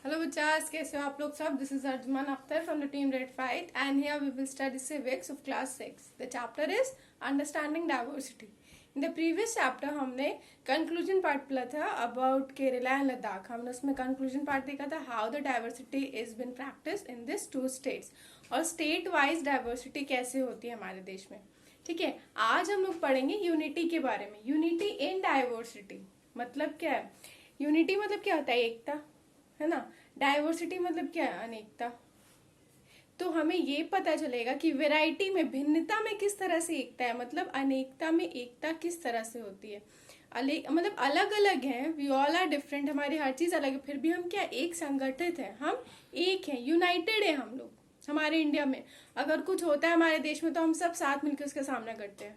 Hello बच्चास, कैसे हो आप लोग सब? This is Arjuman Akhtar from the team Red Fight and here we will study civics of class 6. The chapter is understanding diversity. In the previous chapter हमने conclusion part पढ़ा था about Kerala and Ladakh. हमने उसमें conclusion part देखा था how the diversity is been practiced in these two states और state wise diversity कैसे होती है हमारे देश में. ठीक है, आज हम लोग पढ़ेंगे यूनिटी के बारे में. यूनिटी इन डाइवर्सिटी मतलब क्या है? यूनिटी मतलब क्या होता है? एकता, है ना. डाइवर्सिटी मतलब क्या है? अनेकता. तो हमें ये पता चलेगा कि वैरायटी में, भिन्नता में किस तरह से एकता है, मतलब अनेकता में एकता किस तरह से होती है. मतलब अलग अलग हैं, वी ऑल आर डिफरेंट, हमारी हर चीज अलग है, फिर भी हम क्या एक संगठित है, हम एक हैं, यूनाइटेड है हम लोग. हमारे इंडिया में अगर कुछ होता है हमारे देश में तो हम सब साथ मिलकर उसका सामना करते हैं.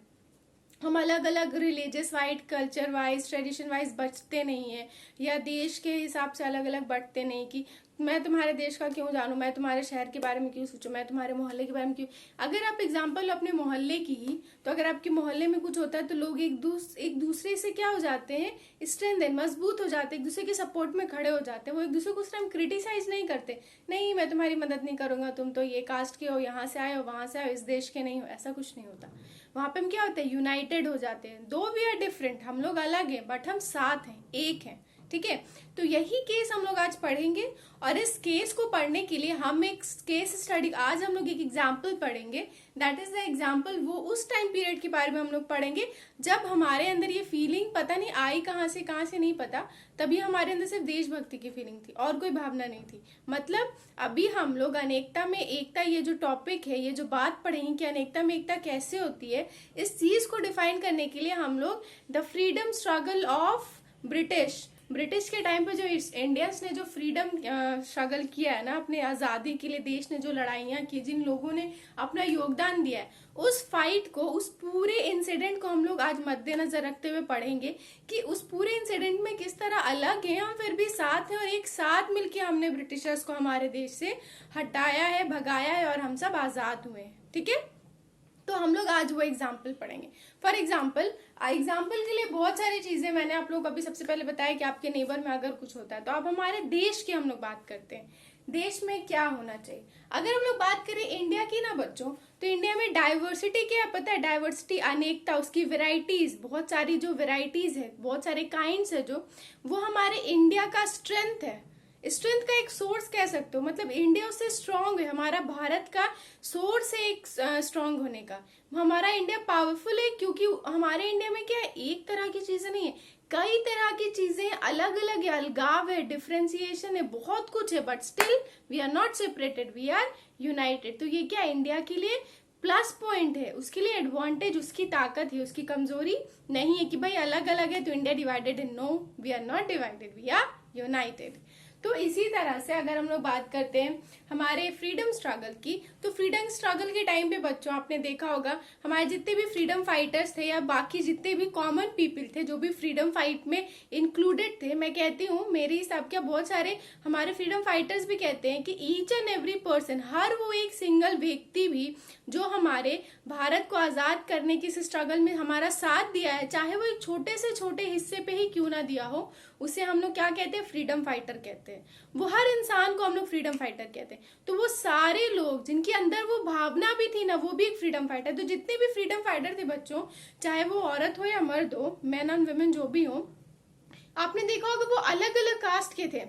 हम अलग अलग religious wise, culture wise, tradition wise बचते नहीं है, या देश के हिसाब से अलग अलग बटते नहीं कि मैं तुम्हारे देश का क्यों जानूं, मैं तुम्हारे शहर के बारे में क्यों सोचूं, मैं तुम्हारे मोहल्ले के बारे में क्यों. अगर आप एग्जांपल अपने मोहल्ले की ही, तो अगर आपके मोहल्ले में कुछ होता है तो लोग एक दूसरे से क्या हो जाते हैं, स्ट्रेंथन, मजबूत हो जाते हैं, एक दूसरे के सपोर्ट में खड़े हो जाते हैं. वो एक दूसरे को उस टाइम क्रिटिसाइज नहीं करते, नहीं मैं तुम्हारी मदद नहीं करूंगा, तुम तो ये कास्ट के हो, यहाँ से आए हो, वहां से आए हो, इस देश के नहीं हो, ऐसा कुछ नहीं होता. वहां पे हम क्या होते हैं, यूनाइटेड हो जाते हैं. दो वी आर डिफरेंट, हम लोग अलग हैं बट हम साथ हैं, एक हैं. ठीक है, तो यही केस हम लोग आज पढ़ेंगे. और इस केस को पढ़ने के लिए हम एक केस स्टडी, आज हम लोग एक एग्जाम्पल पढ़ेंगे. That is the example. वो उस टाइम पीरियड के बारे में हम लोग पढ़ेंगे जब हमारे अंदर ये फीलिंग पता नहीं आई कहाँ से नहीं पता. तभी हमारे अंदर सिर्फ देशभक्ति की फीलिंग थी और कोई भावना नहीं थी. मतलब अभी हम लोग अनेकता में एकता, ये जो टॉपिक है, ये जो बात पढ़ेंगे कि अनेकता में एकता कैसे होती है, इस चीज को डिफाइन करने के लिए हम लोग the freedom struggle of British के टाइम पे जो इंडियंस ने जो फ्रीडम स्ट्रगल किया है ना, अपने आजादी के लिए, देश ने जो लड़ाइयां की, जिन लोगों ने अपना योगदान दिया है, उस फाइट को, उस पूरे इंसिडेंट को हम लोग आज मद्देनजर रखते हुए पढ़ेंगे कि उस पूरे इंसिडेंट में किस तरह अलग है हम फिर भी साथ हैं, और एक साथ मिलके हमने ब्रिटिशर्स को हमारे देश से हटाया है, भगाया है, और हम सब आजाद हुए हैं. ठीक है, तो हम लोग आज वो एग्जाम्पल पढ़ेंगे. फॉर एग्जाम्पल के लिए बहुत सारी चीजें मैंने आप लोग अभी सबसे पहले बताया कि आपके नेबर में अगर कुछ होता है, तो अब हमारे देश की हम लोग बात करते हैं. देश में क्या होना चाहिए? अगर हम लोग बात करें इंडिया की ना बच्चों, तो इंडिया में डाइवर्सिटी क्या है पता है? डाइवर्सिटी अनेकता, उसकी वेराइटीज, बहुत सारी जो वेराइटीज है, बहुत सारे काइंड्स है जो, वो हमारे इंडिया का स्ट्रेंथ है. स्ट्रेंथ का एक सोर्स कह सकते हो, मतलब इंडिया उससे स्ट्रांग है, हमारा भारत का सोर्स है एक स्ट्रांग होने का. हमारा इंडिया पावरफुल है क्योंकि हमारे इंडिया में क्या है, एक तरह की चीजें नहीं है, कई तरह की चीजें, अलग अलग है, अलगाव है, डिफ्रेंसिएशन है, बहुत कुछ है, but still we are not separated, we are united. तो ये क्या इंडिया के लिए प्लस पॉइंट है, उसके लिए एडवांटेज, उसकी ताकत है, उसकी कमजोरी नहीं है कि भाई अलग अलग है तो इंडिया डिवाइडेड है. No, we are not divided, we are united. तो इसी तरह से अगर हम लोग बात करते हैं हमारे फ्रीडम स्ट्रगल की, तो फ्रीडम स्ट्रगल के टाइम पे बच्चों आपने देखा होगा हमारे जितने भी फ्रीडम फाइटर्स थे, या बाकी जितने भी कॉमन पीपल थे जो भी फ्रीडम फाइट में इंक्लूडेड थे, मैं कहती हूँ मेरे हिसाब के बहुत सारे हमारे फ्रीडम फाइटर्स भी कहते हैं कि ईच एंड एवरी पर्सन, हर वो एक सिंगल व्यक्ति भी जो हमारे भारत को आजाद करने की स्ट्रगल में हमारा साथ दिया है, चाहे वो एक छोटे से छोटे हिस्से पे ही क्यों ना दिया हो, उसे हम लोग क्या कहते हैं? फ्रीडम फाइटर कहते हैं. वो हर इंसान को हम लोग फ्रीडम फाइटर कहते हैं. तो वो सारे लोग जिनके अंदर वो भावना भी थी ना, वो भी एक फ्रीडम फाइटर. तो जितने भी फ्रीडम फाइटर थे बच्चों, चाहे वो औरत हो या मर्द हो, मैन एंड वुमेन जो भी हो, आपने देखा होगा वो अलग अलग कास्ट के थे,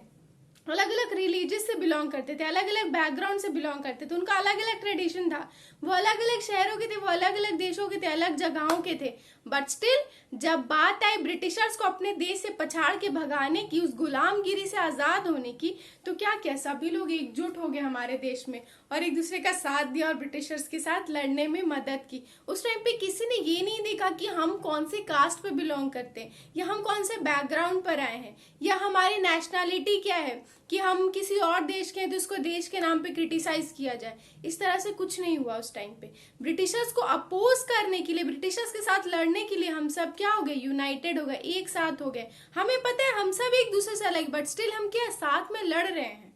अलग अलग रिलीजियस से बिलोंग करते थे, अलग अलग बैकग्राउंड से बिलोंग करते थे, उनका अलग अलग ट्रेडिशन था, वो अलग अलग शहरों के थे, वो अलग अलग देशों के थे, अलग जगहों के थे. बट स्टिल जब बात आई ब्रिटिशर्स को अपने देश से पछाड़ के भगाने की, उस गुलामगिरी से आजाद होने की, तो क्या क्या सभी लोग एकजुट हो गए हमारे देश में और एक दूसरे का साथ दिया और ब्रिटिशर्स के साथ लड़ने में मदद की. उस टाइम पे किसी ने ये नहीं देखा कि हम कौन से कास्ट पे बिलोंग करते हैं, या हम कौन से बैकग्राउंड पर आए हैं, या हमारी नेशनैलिटी क्या है, कि हम किसी और देश के हैं तो उसको देश के नाम पे क्रिटिसाइज किया जाए. इस तरह से कुछ नहीं हुआ उस टाइम पे. ब्रिटिशर्स को अपोज करने के लिए, ब्रिटिशर्स के साथ लड़ने के लिए हम सब क्या हो गए? यूनाइटेड हो गए, एक साथ हो गए. हमें पता है हम सब एक दूसरे से अलग, बट स्टिल हम क्या साथ में लड़ रहे हैं.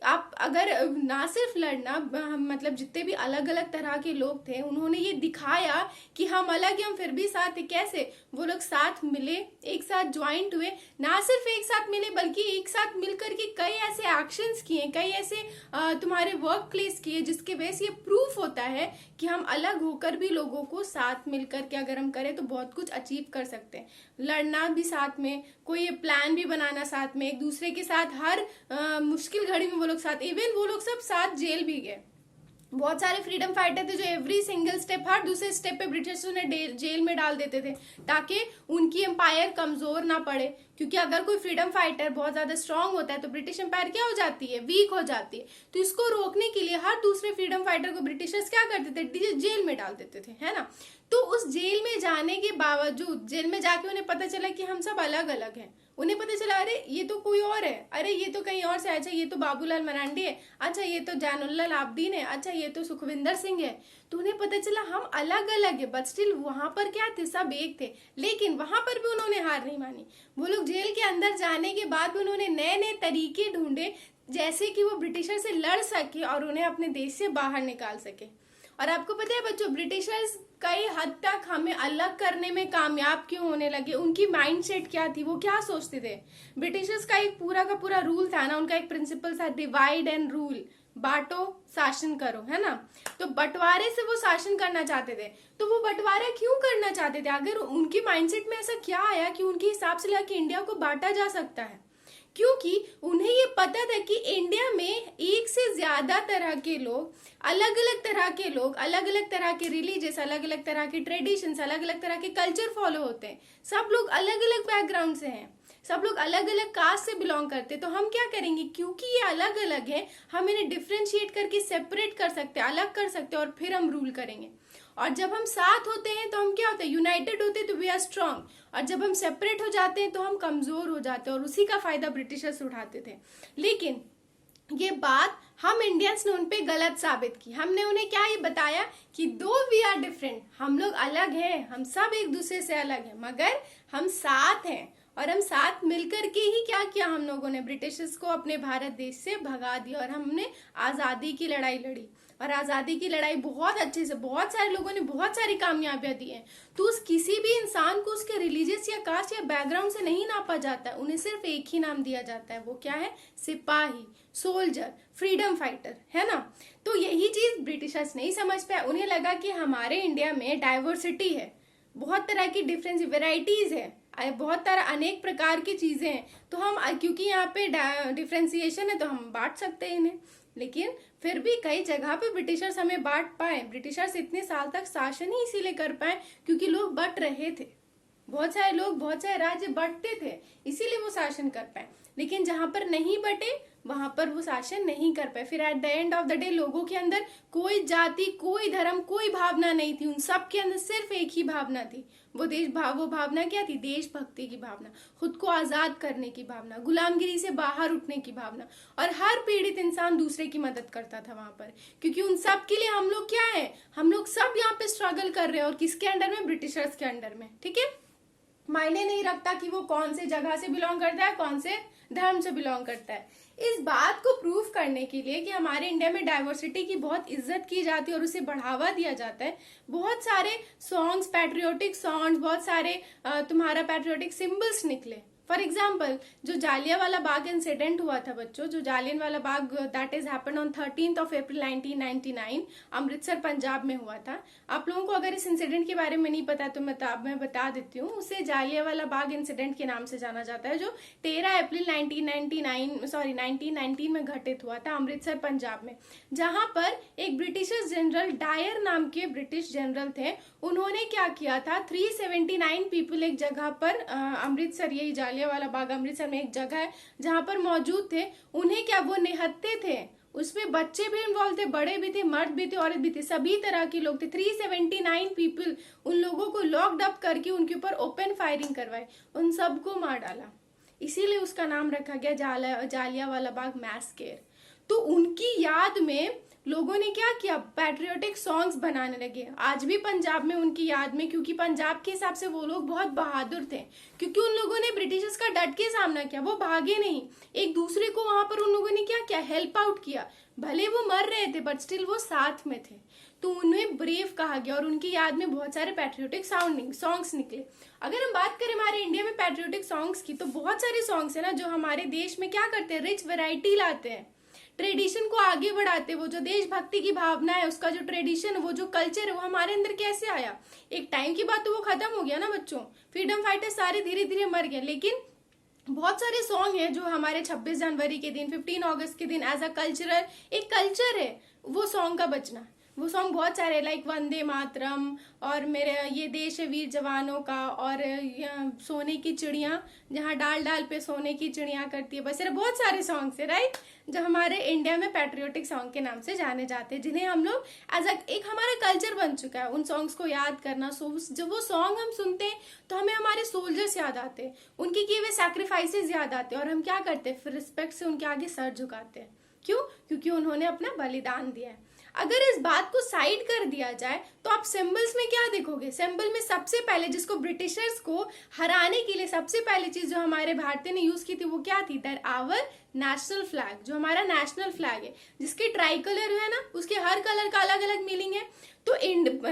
आप अगर ना सिर्फ लड़ना, हम मतलब जितने भी अलग अलग तरह के लोग थे उन्होंने ये दिखाया कि हम अलग हैं, हम फिर भी साथ थे। कैसे? वो लोग साथ मिले, एक साथ ज्वाइंट हुए, ना सिर्फ एक साथ मिले बल्कि एक साथ मिलकर के कई ऐसे एक्शंस किए, कई ऐसे तुम्हारे वर्क प्लेस किए, जिसके वजह से ये प्रूफ होता है कि हम अलग होकर भी लोगों को साथ मिलकर के अगर हम करें तो बहुत कुछ अचीव कर सकते हैं। लड़ना भी साथ में, कोई प्लान भी बनाना साथ में, एक दूसरे के साथ हर मुश्किल घड़ी में वो लोग साथ, इवन वो लोग सब साथ जेल भी गए। बहुत सारे फ्रीडम फाइटर थे जो एवरी सिंगल स्टेप, हर दूसरे स्टेप पे ब्रिटिश उन्हें जेल में डाल देते थे ताकि उनकी एम्पायर कमजोर ना पड़े। क्योंकि अगर कोई फ्रीडम फाइटर बहुत ज्यादा स्ट्रांग होता है तो ब्रिटिश एम्पायर क्या हो जाती है? वीक हो जाती है। तो इसको रोकने के लिए हर दूसरे फ्रीडम फाइटर को ब्रिटिशर्स क्या करते थे? जेल में डाल देते थे, है ना। तो उस जेल में जाने के बावजूद, जेल में जाके उन्हें पता चला कि हम सब अलग अलग हैं। उन्हें पता चला अरे ये तो कोई और है, अरे ये तो कहीं और से, अच्छा ये तो बाबूलाल मरांडी है, अच्छा ये तो जैनुल्लाह आब्दीन है, अच्छा ये तो सुखविंदर सिंह है। तो उन्हें पता चला हम अलग अलग है, बट स्टिल वहां पर क्या थे? सब एक थे। लेकिन वहां पर भी उन्होंने हार नहीं मानी। वो लोग जेल के अंदर जाने के बाद भी उन्होंने नए नए तरीके ढूंढे जैसे कि वो ब्रिटिशर से लड़ सके और उन्हें अपने देश से बाहर निकाल सके। और आपको पता है बच्चों, ब्रिटिशर्स कई हद तक हमें अलग करने में कामयाब क्यों होने लगे? उनकी माइंडसेट क्या थी, वो क्या सोचते थे? ब्रिटिशर्स का एक पूरा का पूरा रूल था ना, उनका एक प्रिंसिपल था, डिवाइड एंड रूल, बांटो शासन करो, है ना। तो बंटवारे से वो शासन करना चाहते थे। तो वो बंटवारा क्यों करना चाहते थे? अगर उनकी माइंडसेट में ऐसा क्या आया कि उनके हिसाब से लगा कि इंडिया को बांटा जा सकता है? क्योंकि उन्हें ये पता था कि इंडिया में एक से ज्यादा तरह के लोग, अलग अलग तरह के लोग, अलग अलग तरह के रिलीजियस, अलग अलग तरह के ट्रेडिशंस, अलग अलग तरह के कल्चर फॉलो होते हैं। सब लोग अलग अलग बैकग्राउंड से हैं, सब लोग अलग अलग कास्ट से बिलोंग करते हैं। तो हम क्या करेंगे? क्योंकि ये अलग अलग है, हम इन्हें डिफ्रेंशिएट करके सेपरेट कर सकते हैं, अलग कर सकते हैं, और फिर हम रूल करेंगे। और जब हम साथ होते हैं तो हम क्या होते हैं? यूनाइटेड होते हैं तो वी आर स्ट्रांग। और जब हम सेपरेट हो जाते हैं तो हम कमजोर हो जाते हैं। और उसी का फायदा ब्रिटिशर्स उठाते थे। लेकिन ये बात हम इंडियंस ने उनपे गलत साबित की। हमने उन्हें क्या ये बताया कि दो वी आर डिफरेंट, हम लोग अलग हैं, हम सब एक दूसरे से अलग हैं, मगर हम साथ हैं। और हम साथ मिलकर के ही क्या किया? हम लोगों ने ब्रिटिशर्स को अपने भारत देश से भगा दिया और हमने आजादी की लड़ाई लड़ी। और आजादी की लड़ाई बहुत अच्छे से, बहुत सारे लोगों ने बहुत सारी कामयाबियां दी हैं। तो उस किसी भी इंसान को उसके रिलीजियस या कास्ट या बैकग्राउंड से नहीं नापा जाता है, उन्हें सिर्फ एक ही नाम दिया जाता है, वो क्या है? सिपाही, सोल्जर, फ्रीडम फाइटर, है ना। तो यही चीज ब्रिटिशर्स नहीं समझ पाए। उन्हें लगा कि हमारे इंडिया में डाइवर्सिटी है, बहुत तरह की डिफरेंस वेराइटीज है, बहुत तरह अनेक प्रकार की चीजें हैं। तो हम क्योंकि यहाँ पे डिफ्रेंसिएशन है तो हम बांट सकते हैं इन्हें। लेकिन फिर भी कई जगह पे ब्रिटिशर्स हमें बांट पाए। ब्रिटिशर्स इतने साल तक शासन ही इसीलिए कर पाए क्योंकि लोग बट रहे थे। बहुत सारे लोग, बहुत सारे राज्य बंटते थे, इसीलिए वो शासन कर पाए। लेकिन जहां पर नहीं बटे वहां पर वो शासन नहीं कर पाए। फिर at the end of the day लोगों के अंदर कोई जाति, कोई धर्म, कोई भावना नहीं थी। उन सब के अंदर सिर्फ एक ही भावना थी। वो भावना क्या थी? देशभक्ति की भावना, खुद को आजाद करने की भावना, गुलामगिरी से बाहर उठने की भावना। और हर पीड़ित इंसान दूसरे की मदद करता था वहां पर, क्योंकि उन सब के लिए हम लोग क्या है? हम लोग सब यहाँ पे स्ट्रगल कर रहे हैं। और किसके अंडर में? ब्रिटिशर्स के अंडर में। ठीक है, मायने नहीं रखता कि वो कौन से जगह से बिलोंग करता है, कौन से धर्म से बिलोंग करता है। इस बात को प्रूव करने के लिए कि हमारे इंडिया में डाइवर्सिटी की बहुत इज्जत की जाती है और उसे बढ़ावा दिया जाता है, बहुत सारे सॉन्ग्स, पैट्रियोटिक सॉन्ग्स, बहुत सारे तुम्हारा पैट्रियोटिक सिंबल्स निकले। फॉर एग्जाम्पल, जो जालियांवाला बाग इंसिडेंट हुआ था बच्चों, जो Jallianwala Bagh that is happened on 13th of April 1999 Amritsar Punjab में हुआ था। आप लोगों को अगर इस इंसिडेंट के बारे में नहीं पता तो मैं बता देती हूँ। उसे जालियांवाला बाग इंसिडेंट के नाम से जाना जाता है, जो 13 अप्रैल 1919 में घटित हुआ था अमृतसर पंजाब में। जहां पर एक ब्रिटिश जनरल, डायर नाम के ब्रिटिश जनरल थे, उन्होंने क्या किया था? 379 पीपल एक जगह पर, अमृतसर, यही जालियांवाला बाग अमृतसर में एक जगह है जहां पर मौजूद थे। उन्हें क्या, वो निहत्थे थे, उसमें बच्चे भी इन्वॉल्व थे, बड़े भी थे, मर्द भी थे, औरत भी थे, सभी तरह के लोग थे। 379 पीपल, उन लोगों को लॉकड अप करके उनके ऊपर ओपन फायरिंग करवाई, उन सबको मार डाला। इसीलिए उसका नाम रखा गया जालियांवाला बाग मैसकेर। तो उनकी याद में लोगों ने क्या किया, पैट्रियोटिक सॉन्ग्स बनाने लगे। आज भी पंजाब में उनकी याद में, क्योंकि पंजाब के हिसाब से वो लोग बहुत बहादुर थे, क्योंकि उन लोगों ने ब्रिटिशर्स का डट के सामना किया, वो भागे नहीं, एक दूसरे को वहां पर उन लोगों ने क्या किया, हेल्प आउट किया। भले वो मर रहे थे बट स्टिल वो साथ में थे, तो उन्हें ब्रेव कहा गया और उनकी याद में बहुत सारे पैट्रियोटिक सॉन्ग्स निकले। अगर हम बात करें हमारे इंडिया में पैट्रियोटिक सॉन्ग्स की, तो बहुत सारे सॉन्ग्स है ना जो हमारे देश में क्या करते हैं, रिच वैरायटी लाते हैं, ट्रेडिशन को आगे बढ़ाते। वो जो देशभक्ति की भावना है, उसका जो ट्रेडिशन, वो जो कल्चर है, वो हमारे अंदर कैसे आया। एक टाइम की बात तो वो खत्म हो गया ना बच्चों, फ्रीडम फाइटर्स सारे धीरे धीरे मर गए, लेकिन बहुत सारे सॉन्ग हैं जो हमारे 26 जनवरी के दिन, 15 अगस्त के दिन एज अ कल्चरल एक कल्चर है वो सॉन्ग का बजना। वो सॉन्ग बहुत सारे लाइक वंदे मातरम, और मेरे ये देश है वीर जवानों का, और सोने की चिड़िया, जहाँ डाल डाल पे सोने की चिड़िया करती है, बस बहुत सारे सॉन्ग्स है राइट, जो हमारे इंडिया में पैट्रियोटिक सॉन्ग के नाम से जाने जाते हैं, जिन्हें हम लोग एज एक हमारा कल्चर बन चुका है उन सॉन्ग्स को याद करना। जब वो सॉन्ग हम सुनते हैं तो हमें हमारे सोल्जर्स याद आते हैं, उनके किए हुए सैक्रिफाइसेस याद आते हैं, और हम क्या करते हैं, फिर रिस्पेक्ट से उनके आगे सर झुकाते हैं। क्यों? क्योंकि उन्होंने अपना बलिदान दिया है। अगर इस बात को साइड कर दिया जाए तो आप सिंबल्स में क्या देखोगे, सिंबल में सबसे पहले जिसको ब्रिटिशर्स को हराने के लिए सबसे पहले चीज जो हमारे भारतीय ने यूज की थी वो क्या थी, दैट आवर नेशनल फ्लैग, जो हमारा नेशनल फ्लैग है, जिसके ट्राई कलर है ना, उसके हर कलर का अलग अलग मीनिंग है। तो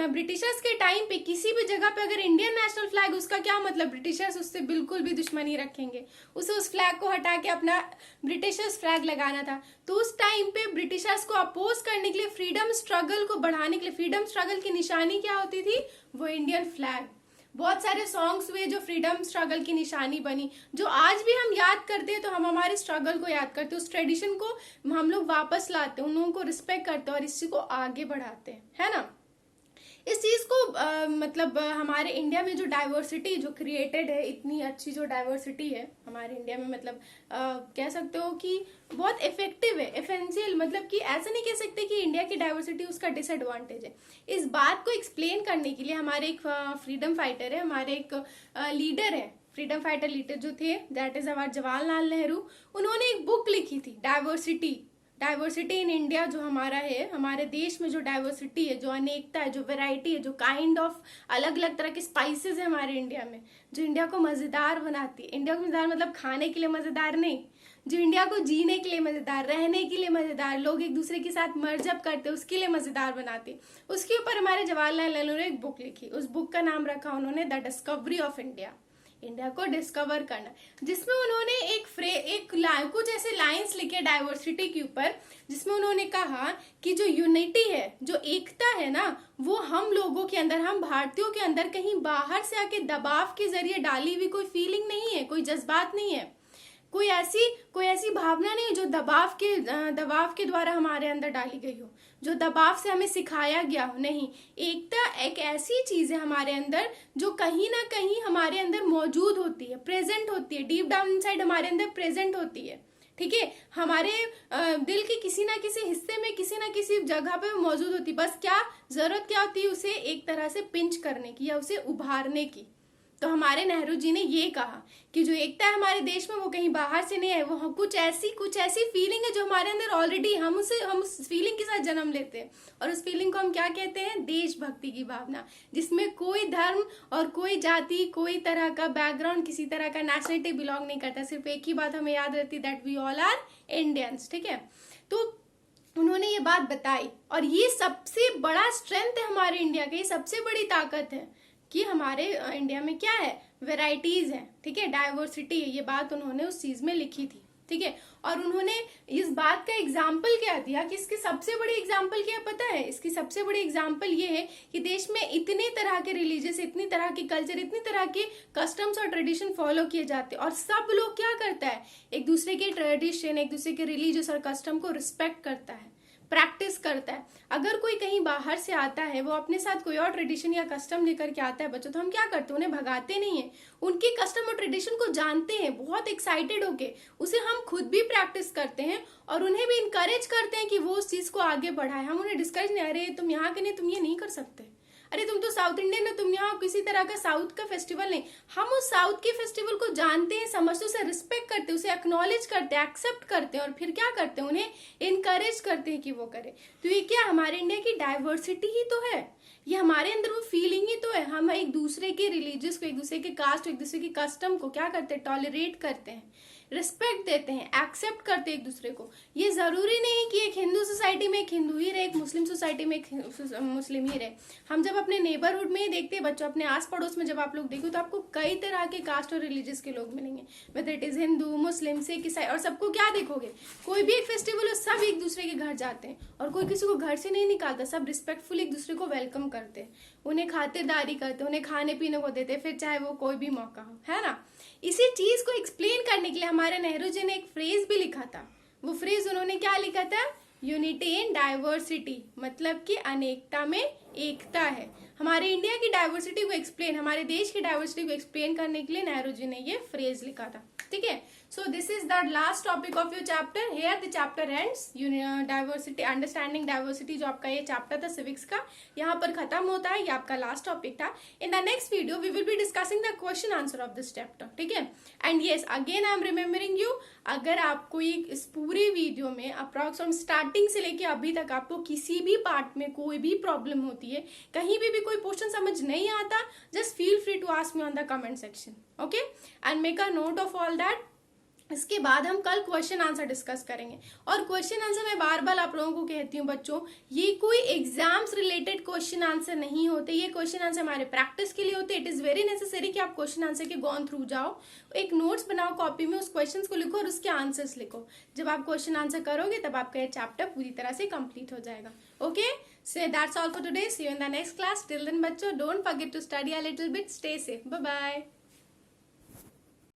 ब्रिटिशर्स के टाइम पे किसी भी जगह पे अगर इंडियन नेशनल फ्लैग, उसका क्या मतलब, ब्रिटिशर्स उससे बिल्कुल भी दुश्मनी रखेंगे, उसे उस फ्लैग को हटा के अपना ब्रिटिशर्स फ्लैग लगाना था। तो उस टाइम पे ब्रिटिशर्स को अपोज करने के लिए, फ्रीडम स्ट्रगल को बढ़ाने के लिए, फ्रीडम स्ट्रगल की निशानी क्या होती थी, वो इंडियन फ्लैग। बहुत सारे सॉन्ग्स हुए जो फ्रीडम स्ट्रगल की निशानी बनी, जो आज भी हम याद करते हैं, तो हम हमारे स्ट्रगल को याद करते हैं, उस ट्रेडिशन को हम लोग वापस लाते हैं, उन लोगों को रिस्पेक्ट करते हैं और इसी को आगे बढ़ाते हैं, है ना। इस चीज को हमारे इंडिया में जो डाइवर्सिटी जो क्रिएटेड है, इतनी अच्छी जो डाइवर्सिटी है हमारे इंडिया में, कह सकते हो कि बहुत इफेक्टिव है, एसेंशियल, मतलब कि ऐसा नहीं कह सकते कि इंडिया की डाइवर्सिटी उसका डिसएडवांटेज है। इस बात को एक्सप्लेन करने के लिए हमारे एक फ्रीडम फाइटर है, हमारे एक लीडर है, फ्रीडम फाइटर लीडर जो थे, दैट इज हमारे जवाहरलाल नेहरू। उन्होंने एक बुक लिखी थी, डाइवर्सिटी इन इंडिया, जो हमारा है, हमारे देश में जो डाइवर्सिटी है, जो अनेकता है, जो वैरायटी है, जो काइंड ऑफ अलग अलग तरह के स्पाइसेस है हमारे इंडिया में, जो इंडिया को मजेदार बनाती है। इंडिया को मजेदार मतलब खाने के लिए मजेदार नहीं, जो इंडिया को जीने के लिए मजेदार, रहने के लिए मजेदार, लोग एक दूसरे के साथ मर्जअप करते उसके लिए मजेदार बनाती, उसके ऊपर हमारे जवाहरलाल नेहरू ने एक बुक लिखी। उस बुक का नाम रखा उन्होंने the discovery of India, India को डिस्कवर करना, जिसमें उन्होंने कुछ ऐसे लाइंस लिखे डाइवर्सिटी के ऊपर, जिसमें उन्होंने कहा कि जो यूनिटी है, जो एकता है ना, वो हम लोगों के अंदर, हम भारतीयों के अंदर कहीं बाहर से आके दबाव के जरिए डाली हुई कोई फीलिंग नहीं है, कोई जज्बात नहीं है, कोई ऐसी भावना नहीं जो दबाव के द्वारा हमारे अंदर डाली गई हो, जो दबाव से हमें सिखाया गया हो। नहीं, एकता एक ऐसी चीज है हमारे अंदर जो कहीं ना कहीं हमारे अंदर मौजूद होती है, प्रेजेंट होती है, डीप डाउन इनसाइड हमारे अंदर प्रेजेंट होती है। ठीक है, हमारे दिल के किसी ना किसी हिस्से में, किसी ना किसी जगह पे मौजूद होती, बस क्या जरूरत क्या होती है, उसे एक तरह से पिंच करने की या उसे उभारने की। तो हमारे नेहरू जी ने ये कहा कि जो एकता है हमारे देश में, वो कहीं बाहर से नहीं है, वो कुछ ऐसी फीलिंग है जो हमारे अंदर ऑलरेडी, हम उस फीलिंग के साथ जन्म लेते हैं, और उस फीलिंग को हम क्या कहते हैं, देशभक्ति की भावना, जिसमें कोई धर्म और कोई जाति, कोई तरह का बैकग्राउंड, किसी तरह का नेशनलिटी बिलोंग नहीं करता। सिर्फ एक ही बात हमें याद रहती है, that we all are Indians. ठीक है, तो उन्होंने ये बात बताई, और ये सबसे बड़ा स्ट्रेंथ है हमारे इंडिया का, ये सबसे बड़ी ताकत है कि हमारे इंडिया में क्या है, वेराइटीज है। ठीक है, डाइवर्सिटी है, ये बात उन्होंने उस चीज में लिखी थी। ठीक है, और उन्होंने इस बात का एग्जाम्पल क्या दिया कि इसकी सबसे बड़ी एग्जाम्पल क्या पता है, इसकी सबसे बड़ी एग्जाम्पल ये है कि देश में इतने तरह के रिलीजियस, इतनी तरह के कल्चर, इतनी तरह के कस्टम्स और ट्रेडिशन फॉलो किए जाते हैं, और सब लोग क्या करता है, एक दूसरे के ट्रेडिशन, एक दूसरे के रिलीजियस और कस्टम को रिस्पेक्ट करता है, प्रैक्टिस करता है। अगर कोई कहीं बाहर से आता है, वो अपने साथ कोई और ट्रेडिशन या कस्टम लेकर के आता है बच्चों, तो हम क्या करते हैं, उन्हें भगाते नहीं है, उनके कस्टम और ट्रेडिशन को जानते हैं, बहुत एक्साइटेड होके उसे हम खुद भी प्रैक्टिस करते हैं, और उन्हें भी इंकरेज करते हैं कि वो उस चीज को आगे बढ़ाए। हम उन्हें डिस्करेज नहीं, अरे तुम यहाँ के नहीं, तुम ये नहीं कर सकते, अरे तुम तो साउथ इंडियन हो, तुम यहाँ किसी तरह का साउथ का फेस्टिवल नहीं। हम उस साउथ के फेस्टिवल को जानते हैं, समझते, उसे रिस्पेक्ट करते हैं, उसे एक्नॉलेज करते हैं, एक्सेप्ट करते हैं, और फिर क्या करते हैं, उन्हें इनकरेज करते हैं कि वो करे। तो ये क्या हमारे इंडिया की डाइवर्सिटी ही तो है, ये हमारे अंदर वो फीलिंग ही तो है। हम एक दूसरे के रिलीजियस को, एक दूसरे के कास्ट, एक दूसरे के कस्टम को क्या करते हैं, टॉलरेट करते हैं, रिस्पेक्ट देते हैं, एक्सेप्ट करते हैं एक दूसरे को। ये जरूरी नहीं कि एक हिंदू सोसाइटी में एक हिंदू ही रहे, एक मुस्लिम सोसाइटी में एक मुस्लिम ही रहे। हम जब अपने नेबरहुड में ही देखते हैं बच्चों, अपने आस पड़ोस में जब आप लोग देखो तो आपको कई तरह के कास्ट और रिलीजियस के लोग मिलेंगे, वेदर इट इज हिंदू, मुस्लिम, सिख, ईसाई, और सबको क्या देखोगे, कोई भी एक फेस्टिवल हो सब एक दूसरे के घर जाते हैं, और कोई किसी को घर से नहीं निकालता, सब रिस्पेक्टफुल एक दूसरे को वेलकम करते हैं, उन्हें खातिरदारी करते, उन्हें खाने पीने को देते, फिर चाहे वो कोई भी मौका हो, है ना। इसी चीज को एक्सप्लेन करने के लिए हमारे नेहरू जी ने एक फ्रेज भी लिखा था। वो फ्रेज उन्होंने क्या लिखा था, यूनिटी इन डाइवर्सिटी, मतलब कि अनेकता में एकता है। हमारे इंडिया की डाइवर्सिटी को एक्सप्लेन, हमारे देश की डाइवर्सिटी को एक्सप्लेन करने के लिए नेहरू जी ने ये फ्रेज लिखा था, ठीक है। So this is the last topic of your chapter, here the chapter ends. Diversity, understanding diversity, जो आपका ये चैप्टर था सिविक्स का, यहाँ पर खत्म होता है, ये आपका लास्ट टॉपिक था। In the next video we will be discussing the question answer of this chapter, ठीक है। And yes, again I am remembering you, अगर आपको इस पूरे वीडियो में अप्रॉक्स स्टार्टिंग से लेके अभी तक आपको किसी भी पार्ट में कोई भी प्रॉब्लम होती है, कहीं भी कोई क्वेश्चन समझ नहीं आता, just feel free to ask me on the comment section, okay, and make a note of all that. इसके बाद हम कल क्वेश्चन आंसर डिस्कस करेंगे। और क्वेश्चन आंसर मैं बार बार आप लोगों को कहती हूँ बच्चों, ये कोई एग्जाम्स रिलेटेड क्वेश्चन आंसर नहीं होते, ये क्वेश्चन आंसर हमारे प्रैक्टिस के लिए होते। इट इज वेरी नेसेसरी कि आप क्वेश्चन आंसर के गॉन थ्रू जाओ, एक नोट्स बनाओ कॉपी में, उस क्वेश्चन को लिखो और उसके आंसर्स लिखो। जब आप क्वेश्चन आंसर करोगे तब आपका ये चैप्टर पूरी तरह से कंप्लीट हो जाएगा, okay. So that's all for today. See you in the next class. Till then, बच्चों, don't forget to study a little bit. Stay safe. Bye bye.